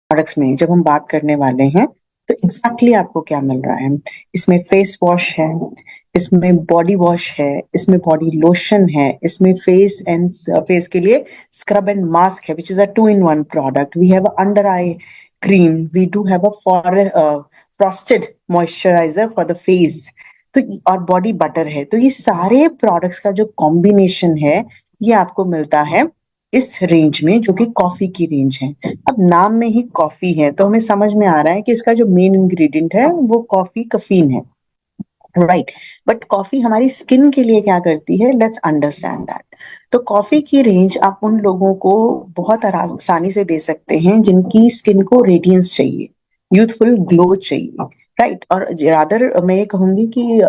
Products में जब हम बात करने वाले हैं तो एग्जैक्टली आपको क्या मिल रहा है। इसमें फेस वॉश है, इसमें बॉडी वॉश है, इसमें बॉडी लोशन है, इसमें फेस के लिए स्क्रब एंड मास्क है which is a 2 in 1 product. We have under eye cream, we do have a frosted moisturiser for the face, तो और बॉडी बटर है। तो ये सारे प्रोडक्ट्स का जो कॉम्बिनेशन है ये आपको मिलता है इस रेंज में, जो कि कॉफी की रेंज है। अब नाम में ही कॉफी है तो हमें समझ में आ रहा है कि इसका जो मेन इंग्रेडिएंट है वो कॉफी कफीन है, राइट। बट कॉफी हमारी स्किन के लिए क्या करती है, लेट्स अंडरस्टैंड दैट। तो कॉफी की रेंज आप उन लोगों को बहुत आसानी से दे सकते हैं जिनकी स्किन को रेडियंस चाहिए, यूथफुल ग्लो चाहिए, राइट। और रादर मैं ये कहूंगी कि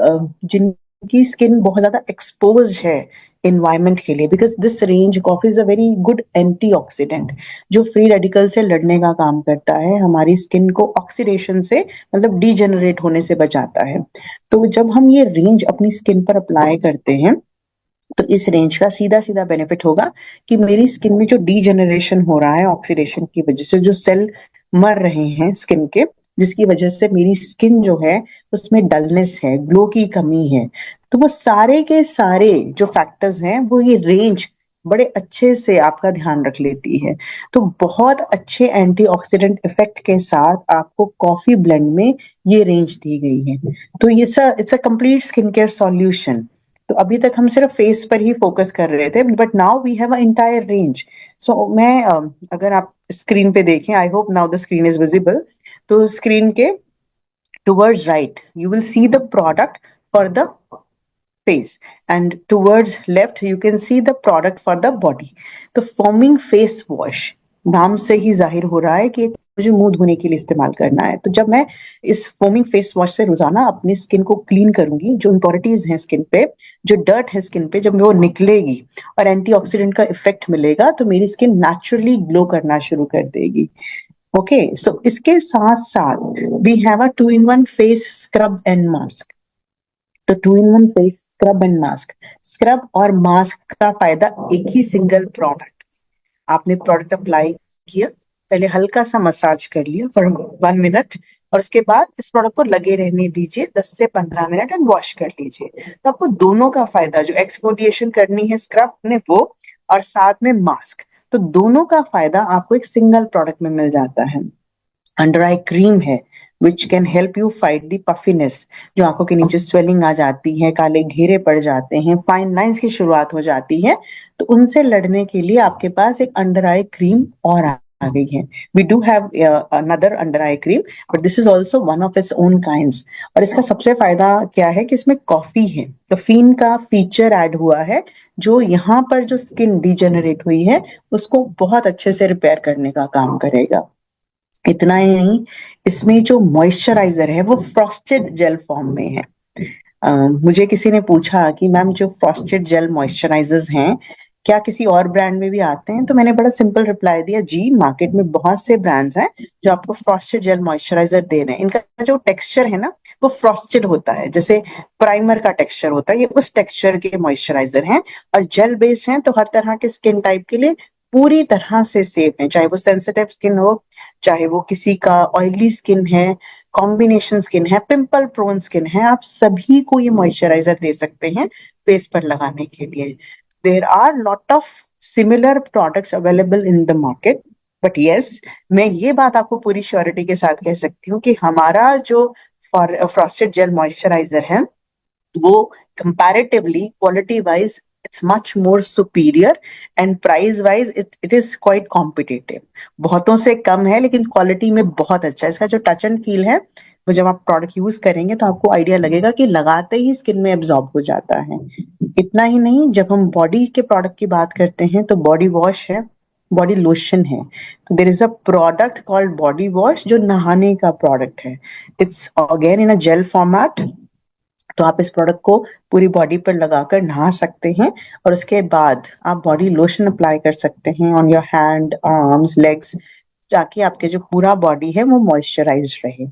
जिनकी स्किन बहुत ज्यादा एक्सपोज है इन्वायरमेंट के लिए, because this range coffee is a very good antioxidant जो फ्री रेडिकल से लड़ने का काम करता है, हमारी स्किन को ऑक्सीडेशन से मतलब डीजेनरेट होने से बचाता है। तो जब हम ये रेंज अपनी स्किन पर अप्लाई करते हैं तो इस रेंज का सीधा सीधा बेनिफिट होगा कि मेरी स्किन में जो डीजेनरेशन हो रहा है ऑक्सीडेशन की वजह से, जो सेल मर रहे हैं स्किन के, जिसकी वजह से मेरी स्किन जो है उसमें डलनेस है, ग्लो की कमी है, तो वो सारे के सारे जो फैक्टर्स हैं वो ये रेंज बड़े अच्छे से आपका ध्यान रख लेती है। तो बहुत अच्छे एंटीऑक्सीडेंट इफेक्ट के साथ आपको कॉफी ब्लेंड में ये रेंज दी गई है। तो ये it's a complete skin care solution. तो अभी तक हम सिर्फ फेस पर ही फोकस कर रहे थे, but now we have a entire range. So मैं अगर आप स्क्रीन पे देखें, I hope now the screen is visible, तो स्क्रीन के towards right you will see the product for the face, and towards left you can see the product for the body। तो foaming face wash नाम से ही जाहिर हो रहा है कि मुझे मुंह धोने के लिए इस्तेमाल करना है। तो जब मैं इस फोमिंग फेस वॉश से रोजाना अपनी स्किन को क्लीन करूंगी, जो इम्प्योरिटीज हैं स्किन पे, जो डर्ट है स्किन पे, जब वो निकलेगी और एंटीऑक्सीडेंट का इफेक्ट मिलेगा तो मेरी स्किन नेचुरली ग्लो करना शुरू कर देगी। ओके, सो इसके साथ साथ we have a 2 in 1 face scrub and mask. तो 2 in 1 face scrub and mask, scrub और मास्क का फायदा एक ही सिंगल प्रोडक्ट। आपने प्रोडक्ट अप्लाई किया, पहले हल्का सा मसाज कर लिया फॉर 1 मिनट, और उसके बाद इस प्रोडक्ट को लगे रहने दीजिए 10 से 15 मिनट एंड वॉश कर लीजिए। तो आपको दोनों का फायदा, जो एक्सफोलिएशन करनी है स्क्रब ने वो, और साथ में मास्क, तो दोनों का फायदा आपको एक सिंगल प्रोडक्ट में मिल जाता है। अंडर आई क्रीम है which can help you fight the puffiness, जो आंखों के नीचे स्वेलिंग आ जाती है, काले घेरे पड़ जाते हैं, फाइन लाइंस की शुरुआत हो जाती है, तो उनसे लड़ने के लिए आपके पास एक अंडर आई क्रीम और आ गई है। We do have another under eye cream, but this is also one of its own kinds. और इसका सबसे फायदा क्या है कि इसमें कॉफी है, कफीन का फीचर ऐड हुआ है, जो यहाँ पर जो स्किन डिजेनरेट हुई है उसको बहुत अच्छे से रिपेयर करने का काम करेगा। इतना ही नहीं, इसमें जो मॉइस्चराइजर है वो फ्रॉस्टेड जेल फॉर्म में है। मुझे किसी ने पूछा कि मैम जो फ्रॉस्टेड जेल मॉइस्चराइजर्स हैं क्या किसी और ब्रांड में भी आते हैं, तो मैंने बड़ा सिंपल रिप्लाई दिया, जी मार्केट में बहुत से ब्रांड्स हैं जो आपको फ्रॉस्टेड जेल मॉइस्चराइजर दे रहे हैं। इनका जो टेक्सचर है ना वो फ्रॉस्टेड होता है, जैसे प्राइमर का टेक्सचर होता है, ये उस टेक्सचर के मॉइस्चराइजर हैं और जेल बेस्ड हैं, तो हर तरह के स्किन टाइप के लिए पूरी तरह से सेफ है, चाहे वो सेंसिटिव स्किन हो, चाहे वो किसी का ऑयली स्किन है, कॉम्बिनेशन स्किन है, पिंपल प्रोन स्किन है, आप सभी को ये मॉइस्चराइजर दे सकते हैं फेस पर लगाने के लिए। There are lot of similar products available in the market, but yes, मैं ये बात आपको पूरी श्योरिटी के साथ कह सकती हूँ कि हमारा जो फ्रॉस्टेड जेल मॉइस्चराइजर है वो comparatively quality wise it's much more superior, and price wise it is quite competitive. बहुतों से कम है लेकिन क्वालिटी में बहुत अच्छा है। इसका जो टच एंड फील है वो जब आप प्रोडक्ट यूज करेंगे तो आपको आइडिया लगेगा कि लगाते ही स्किन में एब्जॉर्ब हो जाता है। इतना ही नहीं, जब हम बॉडी के प्रोडक्ट की बात करते हैं तो बॉडी वॉश है, बॉडी लोशन है, तो there is a product called body wash जो नहाने का प्रोडक्ट है। It's again in a gel format, तो आप इस प्रोडक्ट को पूरी बॉडी पर लगाकर नहा सकते हैं और उसके बाद आप बॉडी लोशन अप्लाई कर सकते हैं on your hand, arms, legs, ताकि आपके जो पूरा बॉडी है वो मॉइस्चराइज रहे।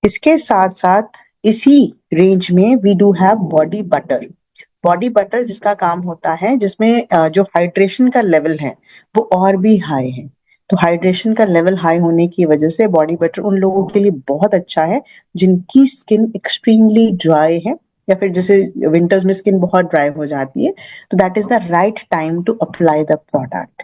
इसके साथ साथ इसी रेंज में we do have body butter. Body butter जिसका काम होता है, जिसमें जो हाइड्रेशन का लेवल है वो और भी हाई है। तो हाइड्रेशन का लेवल हाई होने की वजह से बॉडी बटर उन लोगों के लिए बहुत अच्छा है जिनकी स्किन एक्सट्रीमली ड्राई है, या फिर जैसे विंटर्स में स्किन बहुत ड्राई हो जाती है, तो that is the right time to apply the product.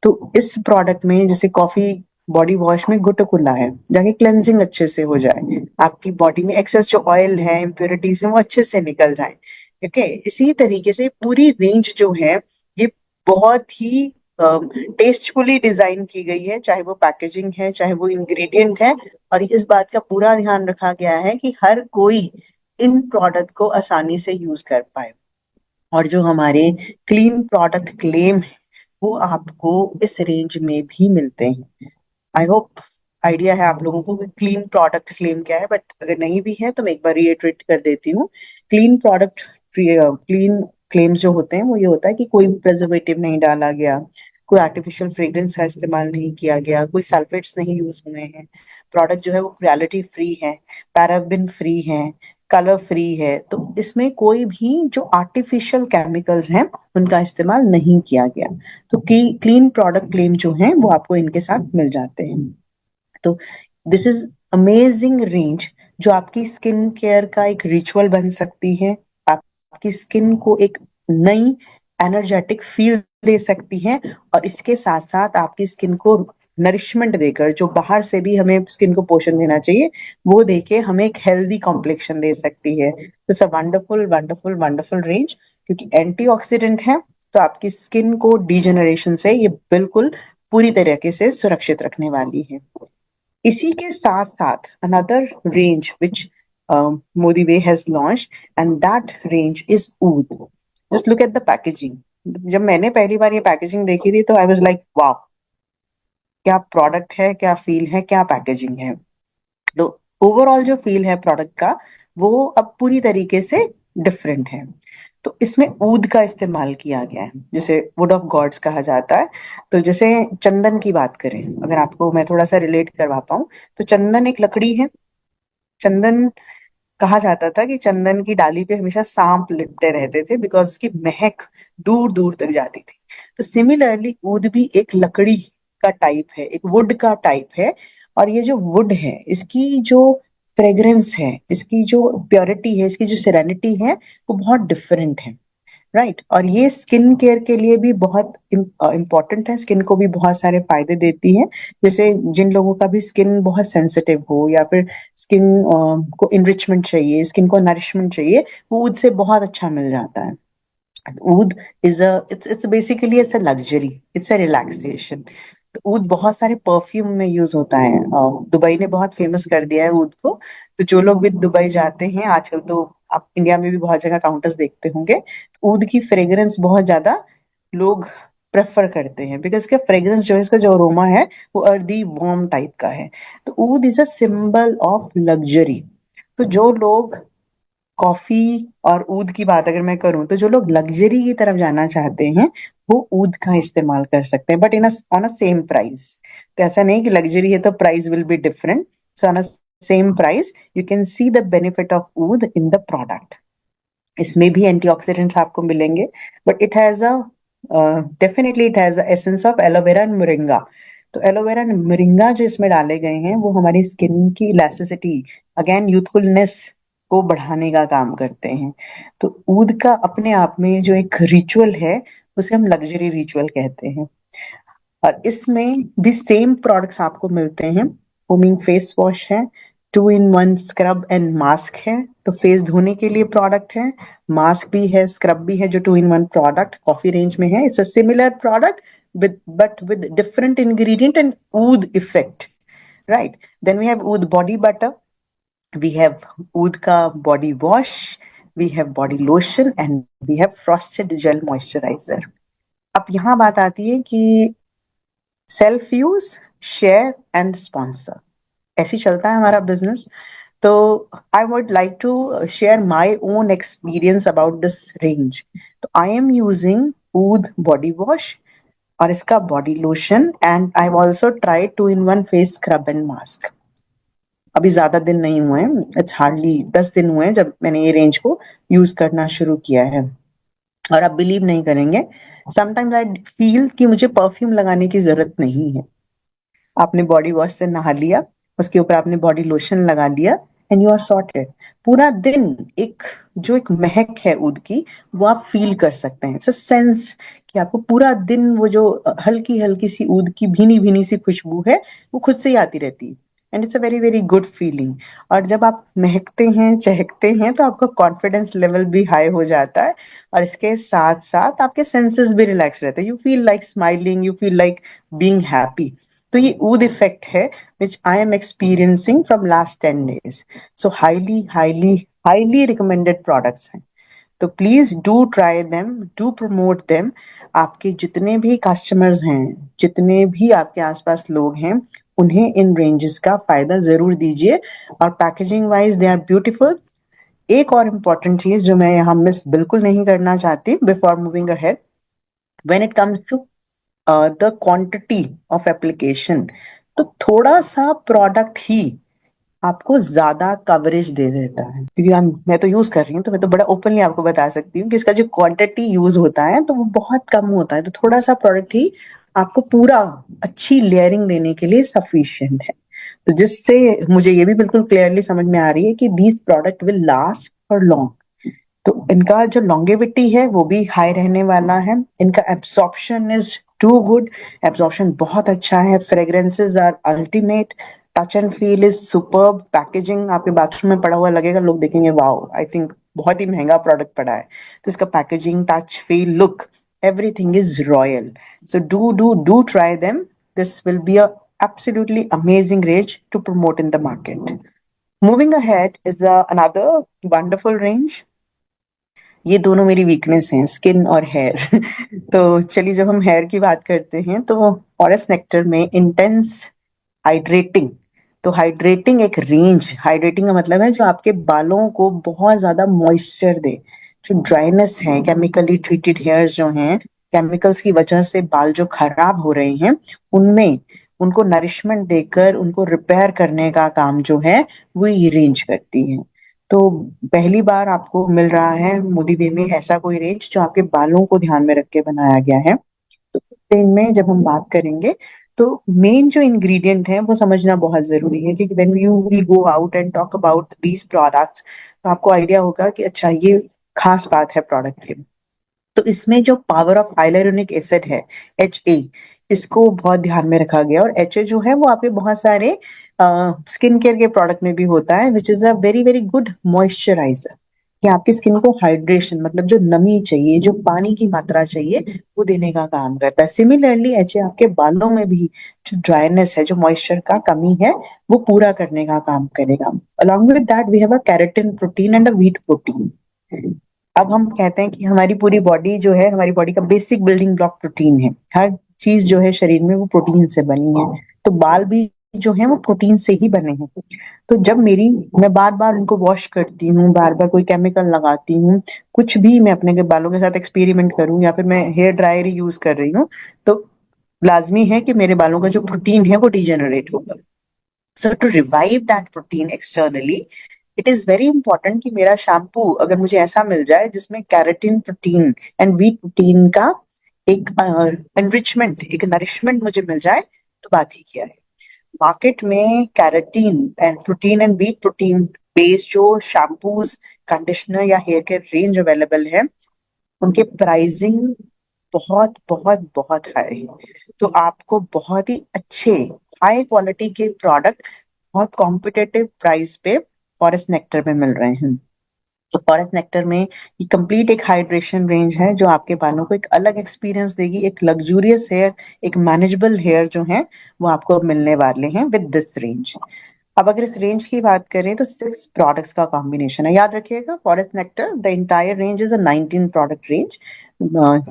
तो इस प्रोडक्ट में जैसे कॉफी बॉडी वॉश में गुटकुला है, जाके क्लेंजिंग अच्छे से हो जाए, आपकी बॉडी में एक्सेस जो ऑयल है, इम्प्योरिटीज है, वो अच्छे से निकल जाए। ओके, इसी तरीके से पूरी रेंज जो है ये बहुत ही टेस्टफुली डिजाइन की गई है, चाहे वो पैकेजिंग है, चाहे वो इंग्रेडिएंट है, और इस बात का पूरा ध्यान रखा गया है कि हर कोई इन प्रोडक्ट को आसानी से यूज कर पाए। और जो हमारे क्लीन प्रोडक्ट क्लेम है वो आपको इस रेंज में भी मिलते हैं। आई होप आइडिया है आप लोगों को कि क्लीन प्रोडक्ट क्लेम क्या है, बट अगर नहीं भी है तो मैं एक बार रिएटरेट कर देती हूँ। क्लीन प्रोडक्ट क्लीन क्लेम्स जो होते हैं वो ये होता है कि कोई प्रिजर्वेटिव नहीं डाला गया, कोई आर्टिफिशियल फ्रेग्रेंस का इस्तेमाल नहीं किया गया, कोई सल्फेट्स नहीं यूज हुए हैं, प्रोडक्ट जो है वो क्वालिटी फ्री है, पैराबिन फ्री है, कलर फ्री है। तो इसमें कोई भी जो आर्टिफिशियल केमिकल्स हैं उनका इस्तेमाल नहीं किया गया। तो क्लीन प्रोडक्ट क्लेम जो है वो आपको इनके साथ मिल जाते हैं। तो दिस इज अमेजिंग रेंज जो आपकी स्किन केयर का एक रिचुअल बन सकती है, आपकी स्किन को एक नई एनर्जेटिक फील दे सकती है, और इसके साथ साथ आपकी स्किन को नरिशमेंट देकर, जो बाहर से भी हमें स्किन को पोषण देना चाहिए वो देके हमें एक हेल्दी कॉम्प्लेक्शन दे सकती है। It's a wonderful wonderful wonderful range, क्योंकि एंटीऑक्सीडेंट है तो आपकी स्किन को डिजेनरेशन से ये बिल्कुल पूरी तरीके से सुरक्षित रखने वाली है। इसी के साथ साथ another range which Modi way has launch, and that range is oud. Just look at the packaging. जब मैंने पहली बार ये पैकेजिंग देखी थी तो आई वाज लाइक वाह, क्या प्रोडक्ट है, क्या फील है, क्या पैकेजिंग है। तो ओवरऑल जो फील है प्रोडक्ट का वो अब पूरी तरीके से डिफरेंट है। तो इसमें ऊद का इस्तेमाल किया गया है, जिसे वुड ऑफ गॉड्स कहा जाता है। तो जैसे चंदन की बात करें, अगर आपको मैं थोड़ा सा रिलेट करवा पाऊं, तो चंदन एक लकड़ी है। चंदन कहा जाता था कि चंदन की डाली पे हमेशा सांप लिपटे रहते थे बिकॉज उसकी महक दूर दूर तक जाती थी। तो सिमिलरली ऊद भी एक लकड़ी का टाइप है, एक वुड का टाइप है। और ये जो वुड है इसकी जो फ्रेग्रेंस है, इसकी जो प्योरिटी है, इसकी जो सेरेनिटी है वो बहुत डिफरेंट है। राइट, और ये स्किन केयर के लिए भी बहुत इम्पोर्टेंट है, स्किन को भी बहुत सारे फायदे देती है। जैसे जिन लोगों का भी स्किन बहुत सेंसिटिव हो, या फिर स्किन को इनरिचमेंट चाहिए, स्किन को नरिशमेंट चाहिए, वो उससे बहुत अच्छा मिल जाता है। Oud is a it's basically it's a luxury, it's a relaxation. तो ऊद बहुत सारे परफ्यूम में यूज होता है, दुबई ने बहुत फेमस कर दिया है ऊद को। तो जो लोग भी दुबई जाते हैं आजकल, तो आप इंडिया में भी बहुत जगह काउंटर्स देखते होंगे, तो ऊद की फ्रेग्रेंस बहुत ज्यादा लोग प्रेफर करते हैं, बिकॉज इसका फ्रेग्रेंस जो है, इसका जो अरोमा है वो अर्दी वार्म टाइप का है। तो oud is a symbol of luxury. तो जो लोग कॉफी और ऊद की बात अगर मैं करूं, तो जो लोग लग्जरी की तरफ जाना चाहते हैं वो ऊद का इस्तेमाल कर सकते हैं, but in on a same price. तो ऐसा नहीं कि लग्जरी है तो price will be different. So on a same price you can see the benefit of oud in the product. इसमें भी एंटीऑक्सीडेंट्स आपको मिलेंगे, but it has a definitely it has the essence of aloe vera and moringa. तो aloe vera and moringa जो इसमें डाले गए हैं वो हमारी स्किन की इलास्टिसिटी, अगेन यूथफुलनेस को बढ़ाने का काम करते हैं। तो ऊद का अपने आप में जो एक रिचुअल है उसे हम लग्जरी रिचुअल कहते हैं। और इसमें भी सेम प्रोडक्ट्स आपको मिलते हैं। फोमिंग फेस वॉश है, 2 in 1 स्क्रब एंड मास्क है। तो फेस धोने के लिए प्रोडक्ट है, मास्क भी है, स्क्रब भी है, जो 2 in 1 प्रोडक्ट कॉफी रेंज में है। It's a similar product with but with different ingredient and oud effect, right? Then we have oud body butter, we have oud ka body wash, we have body lotion, and we have frosted gel moisturizer. अब यहाँ बात आती है कि self use, share and sponsor, ऐसे चलता है हमारा बिजनेस। तो I would like to share my own experience about this range. तो I am using oud body wash और इसका body lotion, and I also try 2 in 1 face scrub and mask. अभी ज्यादा दिन नहीं हुए हैं, इट्स हार्डली 10 दिन हुए हैं जब मैंने ये रेंज को यूज करना शुरू किया है। और आप बिलीव नहीं करेंगे, समटाइम्स आई फील कि मुझे परफ्यूम लगाने की जरूरत नहीं है। आपने बॉडी वॉश से नहा लिया, उसके ऊपर आपने बॉडी लोशन लगा लिया, एंड यू आर सॉर्टेड। पूरा दिन एक जो एक महक है ऊद की, वो आप फील कर सकते हैं। इट्स अ सेंस कि आपको पूरा दिन वो जो हल्की हल्की सी ऊद की भीनी भीनी सी खुशबू है, वो खुद से ही आती रहती है। And it's a very very good feeling. और जब आप महकते हैं, चहकते हैं, तो आपका कॉन्फिडेंस लेवल भी हाई हो जाता है, और इसके साथ साथ आपके सेंसेस भी रिलैक्स रहते हैं। You feel like smiling, you feel like being happy. तो ये ऊद इफेक्ट है which I am experiencing from last 10 days. So highly, highly, highly recommended products हैं। तो please do try them, do promote them. आपके जितने भी कस्टमर्स हैं, जितने भी आपके आसपास लोग हैं, उन्हें इन रेंजेस का फायदा जरूर दीजिए। और packaging wise they are beautiful. एक और इम्पॉर्टेंट चीज जो मैं यहाँ मिस बिल्कुल नहीं करना चाहती before moving ahead, when it comes to the quantity of application, तो थोड़ा सा प्रोडक्ट ही आपको ज्यादा कवरेज दे देता है। क्योंकि मैं तो यूज कर रही हूँ, तो मैं तो बड़ा ओपनली आपको बता सकती हूँ कि इसका जो क्वांटिटी यूज होता है तो वो बहुत कम होता है। तो थोड़ा सा प्रोडक्ट ही आपको पूरा अच्छी लेयरिंग देने के लिए सफिशिएंट है। तो जिससे मुझे ये भी बिल्कुल क्लियरली समझ में आ रही है कि these product will last for long. तो इनका जो लॉन्गेविटी है वो भी हाई रहने वाला है। इनका absorption is too good, absorption बहुत अच्छा है। Fragrances are ultimate, touch and feel is superb. Packaging आपके बाथरूम में पड़ा हुआ लगेगा, लोग देखेंगे वाओ, आई थिंक बहुत ही महंगा प्रोडक्ट पड़ा है। तो इसका packaging, touch, feel, look, everything is royal. So do try them. This will be a absolutely amazing range to promote in the market. Moving ahead is another wonderful range. ये दोनों मेरी weakness हैं, skin और hair. तो चलिए, जब हम hair की बात करते हैं तो फॉरेस्ट नेक्टर में इंटेंस हाइड्रेटिंग, तो हाइड्रेटिंग एक रेंज, हाइड्रेटिंग का मतलब है जो आपके बालों को बहुत ज्यादा मॉइस्चर दे। जो ड्राइनेस है, केमिकली ट्रीटेड हेयर्स जो हैं, केमिकल्स की वजह से बाल जो खराब हो रहे हैं, उनमें उनको नरिशमेंट देकर उनको रिपेयर करने का काम जो है वो ये रेंज करती है। तो पहली बार आपको मिल रहा है मोदी वे में ऐसा कोई रेंज जो आपके बालों को ध्यान में रख के बनाया गया है। तो इस रेंज में जब हम बात करेंगे, तो मेन जो इंग्रेडिएंट है वो समझना बहुत जरूरी है, क्योंकि when you will go out and talk about these products, तो आपको आइडिया होगा कि अच्छा ये खास बात है प्रोडक्ट की। तो इसमें जो पावर ऑफ हाइलुरोनिक एसिड है, HA, इसको बहुत ध्यान में रखा गया। और HA जो है वो आपके बहुत सारे स्किन केयर के प्रोडक्ट में भी होता है, which is a very very good moisturiser, कि आपकी स्किन को हाइड्रेशन, मतलब जो नमी चाहिए, जो पानी की मात्रा चाहिए, वो देने का काम करता है। सिमिलरली HA आपके बालों में भी जो ड्राइनेस है, जो मॉइस्चर का कमी है, वो पूरा करने का काम करेगा। Along with that we have a keratin protein and a wheat protein. अब हम कहते हैं कि हमारी पूरी बॉडी जो है, हमारी बॉडी का बेसिक बिल्डिंग ब्लॉक प्रोटीन है। हर चीज जो है शरीर में वो प्रोटीन से बनी है। तो बाल भी जो है वो प्रोटीन से ही बने हैं। तो जब मैं बार बार उनको वॉश करती हूँ, बार बार कोई केमिकल लगाती हूँ, कुछ भी मैं अपने के बालों के साथ एक्सपेरिमेंट करूँ, या फिर मैं हेयर ड्रायर ही यूज कर रही हूँ, तो लाजमी है कि मेरे बालों का जो प्रोटीन है वो डिजेनरेट होगा। So to revive that protein externally, it is very important कि मेरा शैम्पू अगर मुझे ऐसा मिल जाए जिसमें keratin protein and whey protein का एक एनरिचमेंट, एक नरिशमेंट मुझे मिल जाए, तो बात ही क्या है। मार्केट में keratin and protein and wheat protein based जो शैम्पूज, कंडीशनर या हेयर केयर रेंज अवेलेबल है, उनके प्राइसिंग बहुत बहुत बहुत हाई है। तो आपको बहुत ही अच्छे हाई क्वालिटी के प्रोडक्ट बहुत कॉम्पिटेटिव प्राइस पे फॉरेस्ट नेक्टर में मिल रहे हैं। तो फॉरेस्ट नेक्टर में ये कंप्लीट एक हाइड्रेशन रेंज है जो आपके बालों को एक अलग एक्सपीरियंस देगी, एक लग्जूरियस हेयर, एक मैनेजेबल हेयर जो है वो आपको मिलने वाले हैं विद दिस रेंज। अब अगर इस रेंज की बात करें तो 6 प्रोडक्ट्स का कॉम्बिनेशन है। याद रखिएगा, forest nectar the entire range is a 19 product range.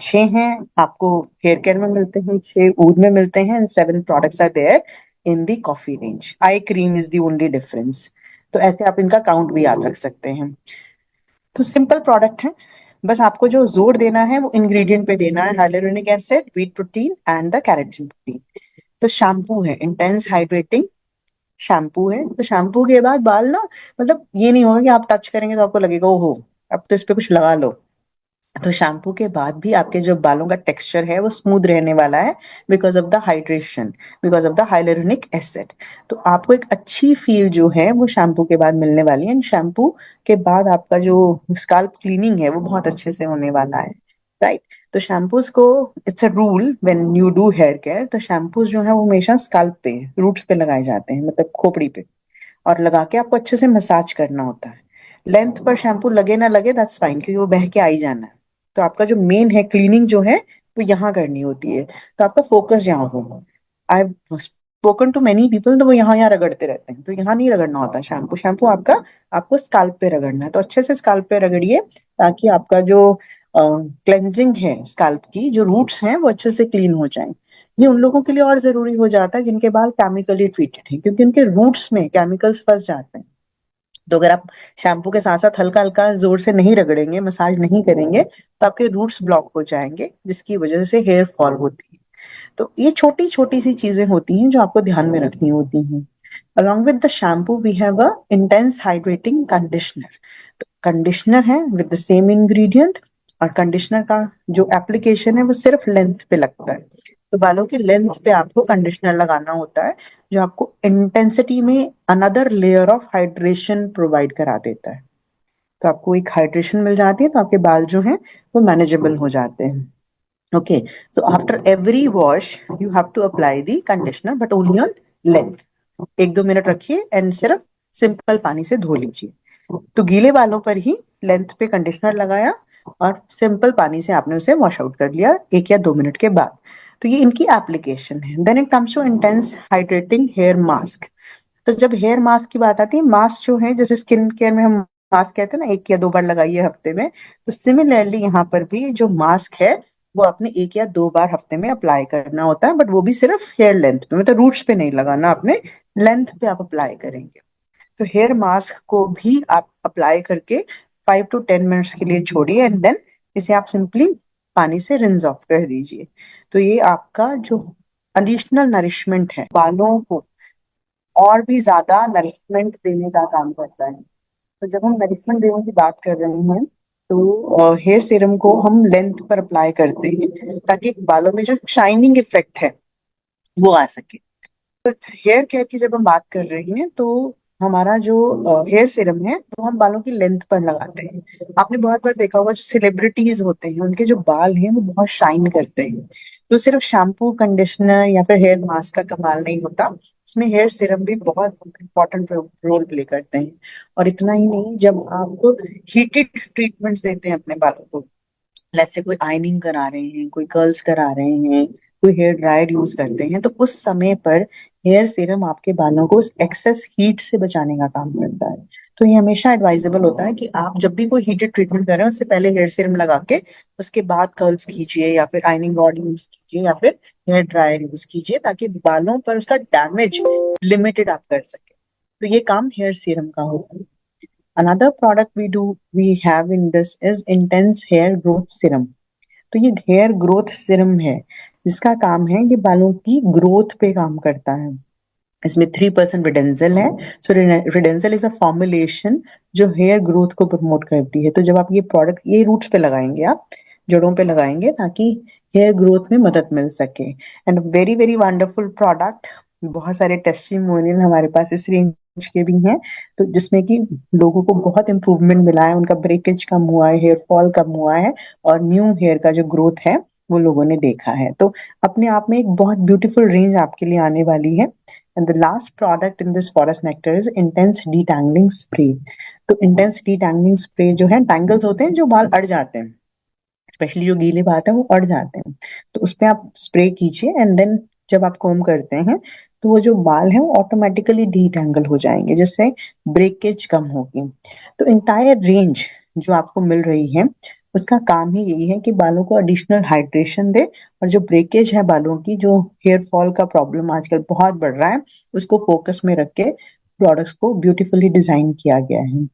6 हैं आपको हेयर केयर में मिलते हैं, 6 ऊद में मिलते हैं, and 7 products are there in the coffee range. Eye cream is the only difference. तो ऐसे आप इनका काउंट भी याद रख सकते हैं। तो सिंपल प्रोडक्ट है, बस आपको जो जोर देना है वो इंग्रेडिएंट पे देना है, hyaluronic acid, wheat protein and the carotene protein. तो शैम्पू है इंटेंस हाइड्रेटिंग शैम्पू है। तो शैम्पू के बाद बाल ना, मतलब ये नहीं होगा कि आप टच करेंगे तो आपको लगेगा ओहो अब तो इस पे कुछ लगा लो। तो शैम्पू के बाद भी आपके जो बालों का टेक्सचर है वो स्मूथ रहने वाला है because of the hydration, because of the hyaluronic acid. तो आपको एक अच्छी फील जो है वो शैम्पू के बाद मिलने वाली है। एंड शैम्पू के बाद आपका जो स्काल्प क्लीनिंग है वो बहुत अच्छे से होने वाला है, राइट। तो शैम्पूज को, it's a rule when you do here care, तो शैम्पूज जो है वो हमेशा स्काल्प पे, रूट्स पे लगाए जाते हैं, मतलब खोपड़ी पे, और लगा के आपको अच्छे से मसाज करना होता है। लेंथ पर शैम्पू लगे ना लगे दैट्स फाइन, क्योंकि वो बह के आ ही जाना है। तो आपका जो मेन है क्लीनिंग जो है वो यहाँ करनी होती है, तो आपका फोकस यहाँ होगा। I spoken to many people, तो वो यहाँ रगड़ते रहते हैं, तो यहाँ नहीं रगड़ना होता शैम्पू। शैम्पू आपका, आपको स्काल्प पे रगड़ना है, तो अच्छे से स्काल्प पे रगड़िए ताकि आपका जो क्लेंजिंग है स्काल्प की, जो रूट्स हैं वो अच्छे से क्लीन हो जाएं। ये उन लोगों के लिए और जरूरी हो जाता है जिनके बाल केमिकली ट्रीटेड हैं, क्योंकि उनके रूट्स में केमिकल्स फंस जाते हैं। तो अगर आप शैम्पू के साथ साथ हल्का हल्का जोर से नहीं रगड़ेंगे, मसाज नहीं करेंगे, तो आपके रूट्स ब्लॉक हो जाएंगे, जिसकी वजह से हेयर फॉल होती है। तो ये छोटी छोटी सी चीजें होती हैं जो आपको ध्यान में रखनी होती हैं। Along with the shampoo, we have a intense hydrating conditioner. तो कंडीशनर है विद द सेम इंग्रेडिएंट, और कंडीशनर का जो एप्लीकेशन है वो सिर्फ लेंथ पे लगता है। तो बालों की लेंथ पे आपको कंडीशनर लगाना होता है, जो आपको इंटेंसिटी में another layer of hydration provide करा देता है। तो आपको एक हाइड्रेशन मिल जाती है, तो आपके बाल जो हैं वो मैनेजेबल हो जाते हैं। ओके, तो after every wash you have to apply the conditioner, but only on length. 1-2 minute रखिए एंड सिर्फ सिंपल पानी से धो लीजिए। तो गीले बालों पर ही लेंथ पे कंडीशनर लगाया और सिंपल पानी से आपने उसे वॉश आउट कर लिया 1 या 2 मिनट के बाद। तो ये इनकी एप्लीकेशन है। Then it comes to intense hydrating hair mask. तो जब हेयर मास्क की बात आती है, मास्क जो है जैसे स्किन केयर में हम मास्क कहते हैं ना, 1 या 2 बार लगाइए हफ्ते में, तो सिमिलरली यहाँ पर भी जो मास्क है वो आपने 1 या 2 बार हफ्ते में अप्लाई करना होता है, बट वो भी सिर्फ हेयर लेंथ पे, मतलब रूट्स पे नहीं लगाना, अपने लेंथ पे आप अप्लाई करेंगे। तो हेयर मास्क को भी आप अप्लाई करके 5 to 10 मिनट्स के लिए छोड़िए, एंड देन इसे आप सिंपली पानी से रिंस ऑफ कर दीजिए। तो ये आपका जो एडिशनल नरिशमेंट है बालों को और भी ज्यादा नरिशमेंट देने का काम करता है। तो जब हम नरिशमेंट देने की बात कर रहे हैं, तो हेयर सीरम को हम लेंथ पर अप्लाई करते हैं ताकि बालों में जो शाइनिंग इफेक्ट है वो आ सके। हेयर केयर की जब हम बात कर रहे हैं, तो हमारा जो हेयर सीरम है वो हम बालों की लेंथ पर लगाते हैं। आपने बहुत बार देखा होगा जो सेलिब्रिटीज होते हैं उनके जो बाल हैं वो बहुत शाइन करते हैं। तो सिर्फ शैम्पू, कंडीशनर या फिर हेयर मास्क का कमाल नहीं होता, इसमें हेयर सीरम भी बहुत इंपॉर्टेंट रोल प्ले करते हैं। और इतना ही नहीं, जब आप हीटेड ट्रीटमेंट्स देते हैं अपने बालों को, लेट्स से कोई आयनिंग करा रहे हैं, कोई कर्ल्स करा रहे हैं, कोई हेयर ड्रायर यूज करते हैं, तो उस समय पर हेयर सीरम आपके बालों को उस एक्सेस हीट से बचाने का काम करता है। तो ये हमेशा एडवाइजेबल होता है कि आप जब भी कोई हीटेड ट्रीटमेंट कर रहे हैं उससे पहले हेयर सीरम लगा के उसके बाद कर्ल्स कीजिए, या फिर आयनिंग रॉड यूज कीजिए, या फिर हेयर ड्रायर यूज कीजिए, ताकि बालों पर उसका डैमेज लिमिटेड आप कर सके। तो ये काम हेयर सीरम का होता है। Another product we have in this is intense hair growth serum. तो ये हेयर ग्रोथ सिरम है, जिसका काम है ये बालों की ग्रोथ पे काम करता है। इसमें 3% रिडेंजल है। सो रिडेंजल इज अ फॉर्मुलेशन जो हेयर ग्रोथ को प्रमोट करती है। तो जब आप ये प्रोडक्ट ये रूट्स पे लगाएंगे, आप जड़ों पे लगाएंगे, ताकि हेयर ग्रोथ में मदद मिल सके। And very very wonderful product. बहुत सारे टेस्टिमोनियल हमारे पास इस रेंज के भी हैं, तो जिसमें कि लोगों को बहुत इंप्रूवमेंट मिला है, उनका ब्रेकेज कम हुआ है, हेयर फॉल कम हुआ है, और न्यू हेयर का जो ग्रोथ है वो लोगों ने देखा है। तो अपने आप में एक बहुत ब्यूटीफुल रेंज आपके लिए आने वाली है। And the last product in this forest nectar is intense detangling spray. तो intense detangling spray जो है, tangles होते हैं जो बाल अड़ जाते हैं, स्पेशली जो गीले बाल हैं वो अड़ जाते हैं, तो उस पे आप स्प्रे कीजिए, एंड देन जब आप कोम करते हैं तो वो जो बाल हैं वो ऑटोमेटिकली डीटैंगल हो जाएंगे, जिससे ब्रेकेज कम होगी। तो इंटायर रेंज जो आपको मिल रही है उसका काम ही यही है कि बालों को एडिशनल हाइड्रेशन दे, और जो ब्रेकेज है बालों की, जो हेयर फॉल का प्रॉब्लम आजकल बहुत बढ़ रहा है, उसको फोकस में रख के प्रोडक्ट्स को ब्यूटीफुली डिजाइन किया गया है।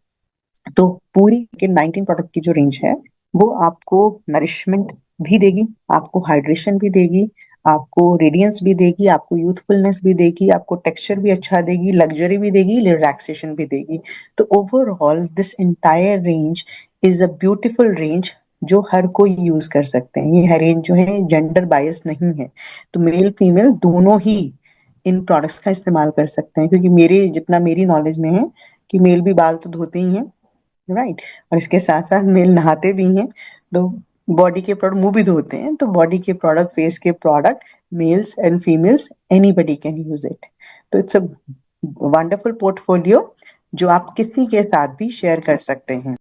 तो पूरी के 19 प्रोडक्ट की जो रेंज है वो आपको नरिशमेंट भी देगी, आपको हाइड्रेशन भी देगी, आपको रेडियंस भी देगी, आपको यूथफुलनेस भी देगी, आपको टेक्सचर भी अच्छा देगी, लग्जरी भी देगी, रिलैक्सेशन भी देगी। तो overall this entire range is a beautiful range जो हर कोई यूज कर सकते हैं। ये हर रेंज जो है जेंडर बायस नहीं है, तो मेल फीमेल दोनों ही इन प्रोडक्ट्स का इस्तेमाल कर सकते हैं, क्योंकि मेरे जितना मेरी नॉलेज में है कि मेल भी बाल तो धोते ही हैं, राइट, और इसके साथ साथ मेल नहाते भी हैं, तो बॉडी के प्रोडक्ट मुंह भी धोते हैं, तो बॉडी के प्रोडक्ट, फेस के product, mails and females anybody can use it. तो इट्स अ वंडरफुल पोर्टफोलियो जो आप किसी के साथ भी शेयर कर सकते हैं।